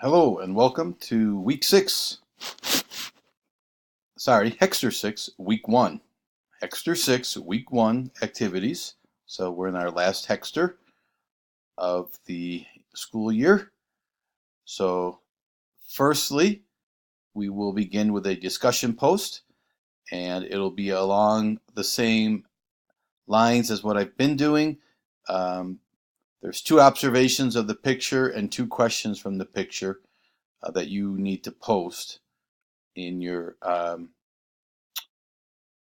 Hello and welcome to Hexter 6, week 1. Hexter 6, week 1 activities. So we're in our last Hexter of the school year. So firstly, we will begin with a discussion post, and it'll be along the same lines as what I've been doing. There's 2 observations of the picture and 2 questions from the picture that you need to post in your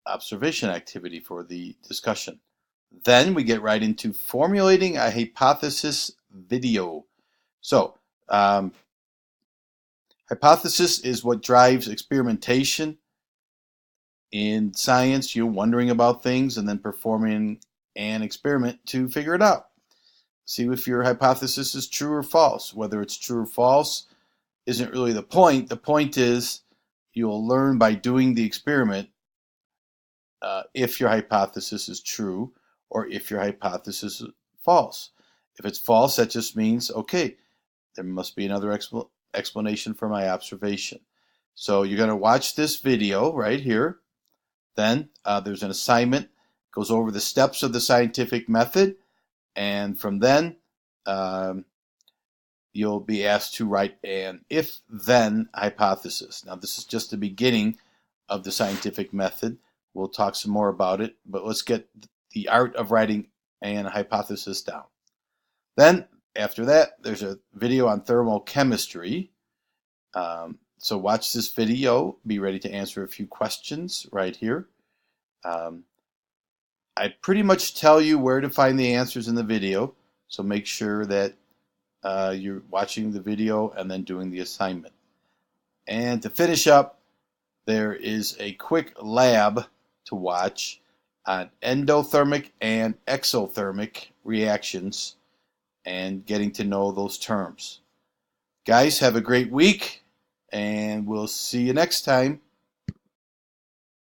observation activity for the discussion. Then we get right into formulating a hypothesis video. So, hypothesis is what drives experimentation in science. You're wondering about things and then performing an experiment to figure it out. See if your hypothesis is true or false. Whether it's true or false isn't really the point. The point is you'll learn by doing the experiment if your hypothesis is true or if your hypothesis is false. If it's false, that just means, okay, there must be another explanation for my observation. So you're going to watch this video right here. Then there's an assignment. It goes over the steps of the scientific method. And from then, you'll be asked to write an if-then hypothesis. Now, this is just the beginning of the scientific method. We'll talk some more about it, but let's get the art of writing an hypothesis down. Then, after that, there's a video on thermochemistry. So watch this video. Be ready to answer a few questions right here. I pretty much tell you where to find the answers in the video, so make sure that you're watching the video and then doing the assignment. And to finish up, there is a quick lab to watch on endothermic and exothermic reactions and getting to know those terms. Guys, have a great week, and we'll see you next time.